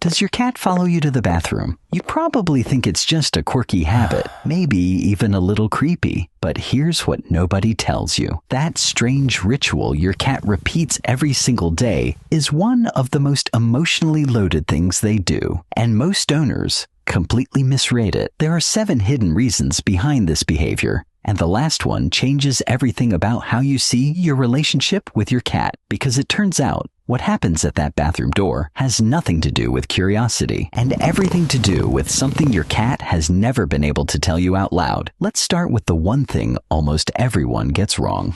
Does your cat follow you to the bathroom? You probably think it's just a quirky habit, maybe even a little creepy. But here's what nobody tells you. That strange ritual your cat repeats every single day is one of the most emotionally loaded things they do. And most owners completely misrate it. There are 7 hidden reasons behind this behavior. And the last one changes everything about how you see your relationship with your cat, because it turns out what happens at that bathroom door has nothing to do with curiosity and everything to do with something your cat has never been able to tell you out loud. Let's start with the one thing almost everyone gets wrong.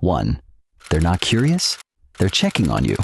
1. They're not curious. They're checking on you.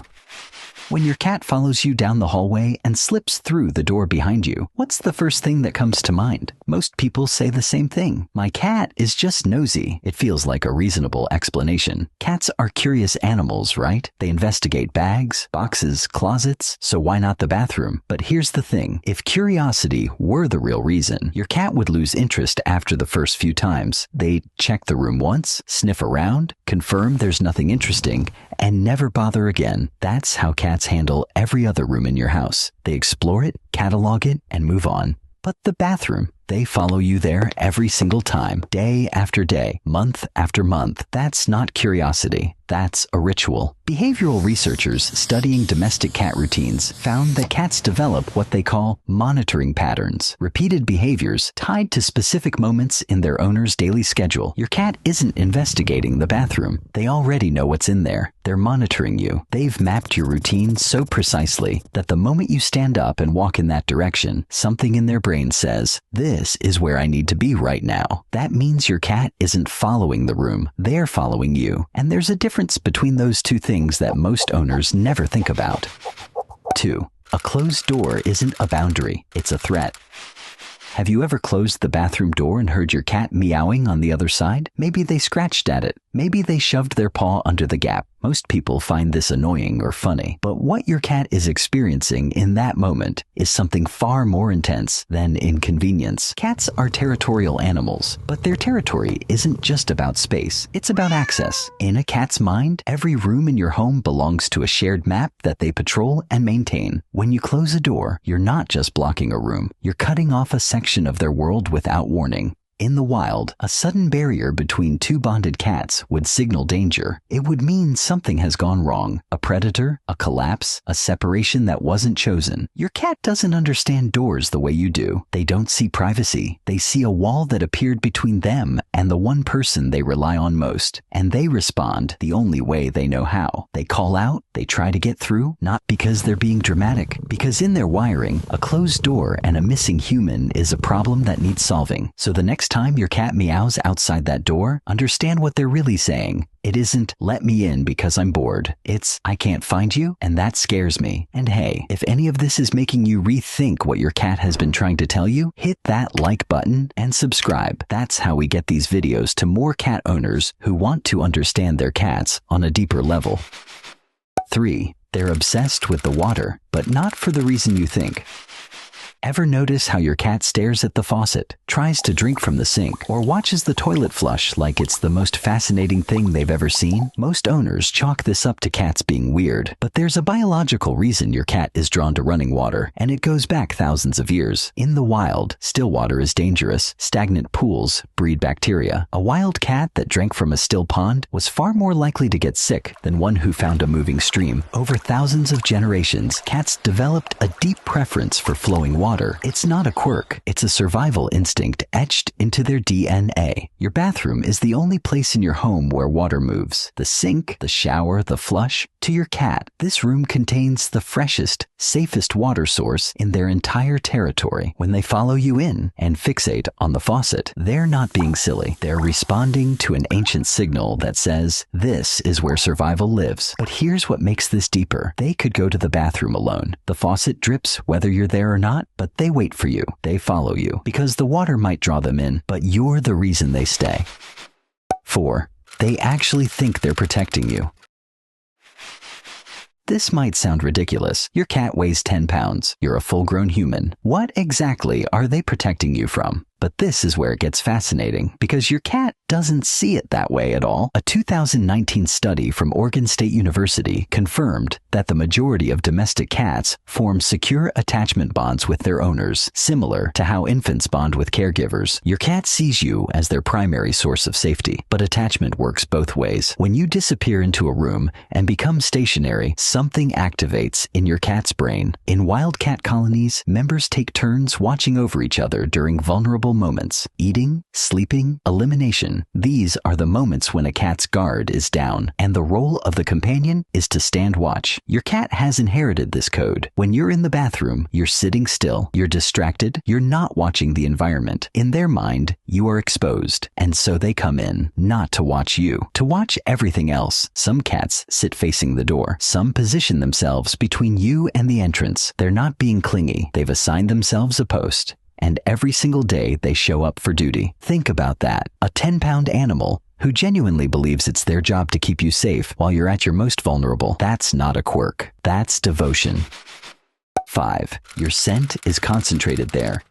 When your cat follows you down the hallway and slips through the door behind you, what's the first thing that comes to mind? Most people say the same thing. My cat is just nosy. It feels like a reasonable explanation. Cats are curious animals, right? They investigate bags, boxes, closets, so why not the bathroom? But here's the thing. If curiosity were the real reason, your cat would lose interest after the first few times. They'd check the room once, sniff around, confirm there's nothing interesting, and never bother again. That's how cats handle every other room in your house. They explore it, catalog it, and move on. But the bathroom, they follow you there every single time, day after day, month after month. That's not curiosity. That's a ritual. Behavioral researchers studying domestic cat routines found that cats develop what they call monitoring patterns, repeated behaviors tied to specific moments in their owner's daily schedule. Your cat isn't investigating the bathroom. They already know what's in there. They're monitoring you. They've mapped your routine so precisely that the moment you stand up and walk in that direction, something in their brain says, "This is where I need to be right now." That means your cat isn't following the room. They're following you. And there's a difference between those two things that most owners never think about. 2. A closed door isn't a boundary. It's a threat. Have you ever closed the bathroom door and heard your cat meowing on the other side? Maybe they scratched at it. Maybe they shoved their paw under the gap. Most people find this annoying or funny, but what your cat is experiencing in that moment is something far more intense than inconvenience. Cats are territorial animals, but their territory isn't just about space. It's about access. In a cat's mind, every room in your home belongs to a shared map that they patrol and maintain. When you close a door, you're not just blocking a room. You're cutting off a section of their world without warning. In the wild, a sudden barrier between two bonded cats would signal danger. It would mean something has gone wrong. A predator, a collapse, a separation that wasn't chosen. Your cat doesn't understand doors the way you do. They don't see privacy. They see a wall that appeared between them and the one person they rely on most. And they respond the only way they know how. They call out, they try to get through, not because they're being dramatic, because in their wiring, a closed door and a missing human is a problem that needs solving. So the next time your cat meows outside that door, understand what they're really saying. It isn't, "Let me in because I'm bored." It's, "I can't find you, and that scares me." And hey, if any of this is making you rethink what your cat has been trying to tell you, hit that like button and subscribe. That's how we get these videos to more cat owners who want to understand their cats on a deeper level. 3. They're obsessed with the water, but not for the reason you think. Ever notice how your cat stares at the faucet, tries to drink from the sink, or watches the toilet flush like it's the most fascinating thing they've ever seen? Most owners chalk this up to cats being weird, but there's a biological reason your cat is drawn to running water, and it goes back thousands of years. In the wild, still water is dangerous. Stagnant pools breed bacteria. A wild cat that drank from a still pond was far more likely to get sick than one who found a moving stream. Over thousands of generations, cats developed a deep preference for flowing water. It's not a quirk. It's a survival instinct etched into their DNA. Your bathroom is the only place in your home where water moves. The sink, the shower, the flush. To your cat, this room contains the freshest, safest water source in their entire territory. When they follow you in and fixate on the faucet, they're not being silly. They're responding to an ancient signal that says, "This is where survival lives." But here's what makes this deeper. They could go to the bathroom alone. The faucet drips whether you're there or not, but they wait for you. They follow you because the water might draw them in, but you're the reason they stay. 4. They actually think they're protecting you. This might sound ridiculous. Your cat weighs 10 pounds. You're a full-grown human. What exactly are they protecting you from? But this is where it gets fascinating, because your cat doesn't see it that way at all. A 2019 study from Oregon State University confirmed that the majority of domestic cats form secure attachment bonds with their owners, similar to how infants bond with caregivers. Your cat sees you as their primary source of safety, but attachment works both ways. When you disappear into a room and become stationary, something activates in your cat's brain. In wild cat colonies, members take turns watching over each other during vulnerable moments. Eating, sleeping, elimination. These are the moments when a cat's guard is down, and the role of the companion is to stand watch. Your cat has inherited this code. When you're in the bathroom, you're sitting still, you're distracted, you're not watching the environment. In their mind, you are exposed, and so they come in, not to watch you, to watch everything else. Some cats sit facing the door. Some position themselves between you and the entrance. They're not being clingy. They've assigned themselves a post. And every single day they show up for duty. Think about that. A 10-pound animal who genuinely believes it's their job to keep you safe while you're at your most vulnerable. That's not a quirk. That's devotion. 5. Your scent is concentrated there.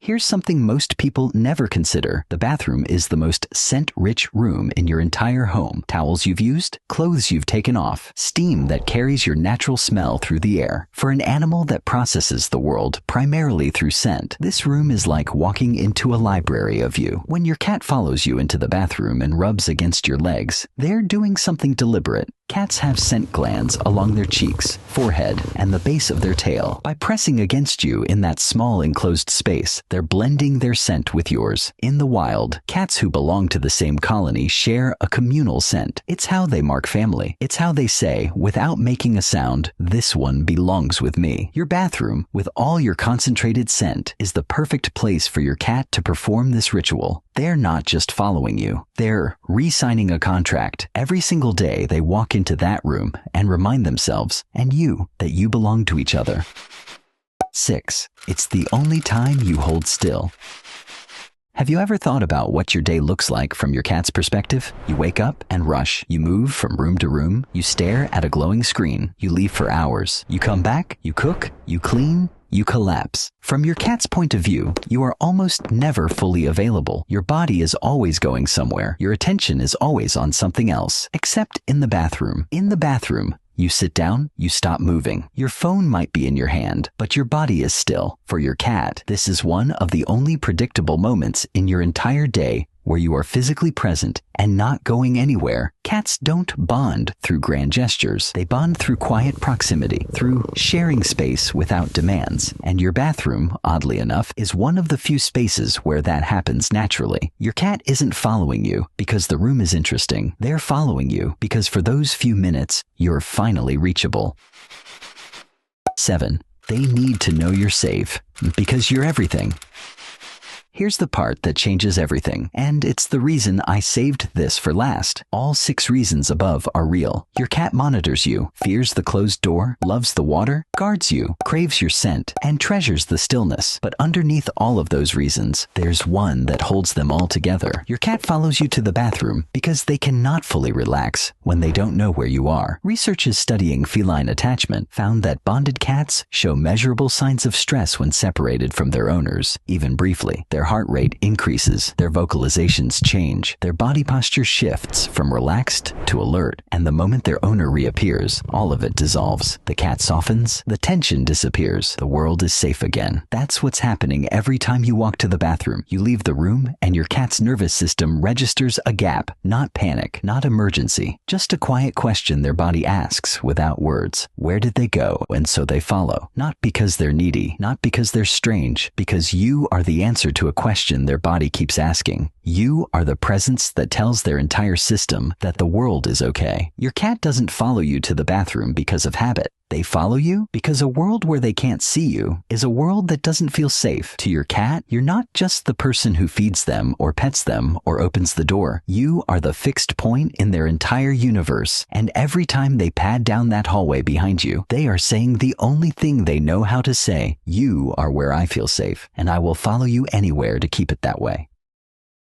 Here's something most people never consider. The bathroom is the most scent-rich room in your entire home. Towels you've used, clothes you've taken off, steam that carries your natural smell through the air. For an animal that processes the world primarily through scent, this room is like walking into a library of you. When your cat follows you into the bathroom and rubs against your legs, they're doing something deliberate. Cats have scent glands along their cheeks, forehead, and the base of their tail. By pressing against you in that small enclosed space, they're blending their scent with yours. In the wild, cats who belong to the same colony share a communal scent. It's how they mark family. It's how they say, without making a sound, "This one belongs with me." Your bathroom, with all your concentrated scent, is the perfect place for your cat to perform this ritual. They're not just following you. They're re-signing a contract. Every single day they walk into that room and remind themselves and you that you belong to each other. 6. It's the only time you hold still. Have you ever thought about what your day looks like from your cat's perspective? You wake up and rush. You move from room to room. You stare at a glowing screen. You leave for hours. You come back. You cook. You clean. You collapse. From your cat's point of view, you are almost never fully available. Your body is always going somewhere. Your attention is always on something else, except in the bathroom. In the bathroom, you sit down, you stop moving. Your phone might be in your hand, but your body is still. For your cat, this is one of the only predictable moments in your entire day where you are physically present and not going anywhere. Cats don't bond through grand gestures. They bond through quiet proximity, through sharing space without demands. And your bathroom, oddly enough, is one of the few spaces where that happens naturally. Your cat isn't following you because the room is interesting. They're following you because for those few minutes, you're finally reachable. 7. They need to know you're safe because you're everything. Here's the part that changes everything, and it's the reason I saved this for last. All 6 reasons above are real. Your cat monitors you, fears the closed door, loves the water, guards you, craves your scent, and treasures the stillness. But underneath all of those reasons, there's one that holds them all together. Your cat follows you to the bathroom because they cannot fully relax when they don't know where you are. Researchers studying feline attachment found that bonded cats show measurable signs of stress when separated from their owners, even briefly. Their heart rate increases, their vocalizations change, their body posture shifts from relaxed to alert, and the moment their owner reappears, all of it dissolves. The cat softens, the tension disappears, the world is safe again. That's what's happening every time you walk to the bathroom. You leave the room, and your cat's nervous system registers a gap, not panic, not emergency, just a quiet question their body asks without words. Where did they go? And so they follow. Not because they're needy, not because they're strange, because you are the answer to a question their body keeps asking. You are the presence that tells their entire system that the world is okay. Your cat doesn't follow you to the bathroom because of habit. They follow you because a world where they can't see you is a world that doesn't feel safe. To your cat, you're not just the person who feeds them or pets them or opens the door. You are the fixed point in their entire universe. And every time they pad down that hallway behind you, they are saying the only thing they know how to say. You are where I feel safe, and I will follow you anywhere to keep it that way.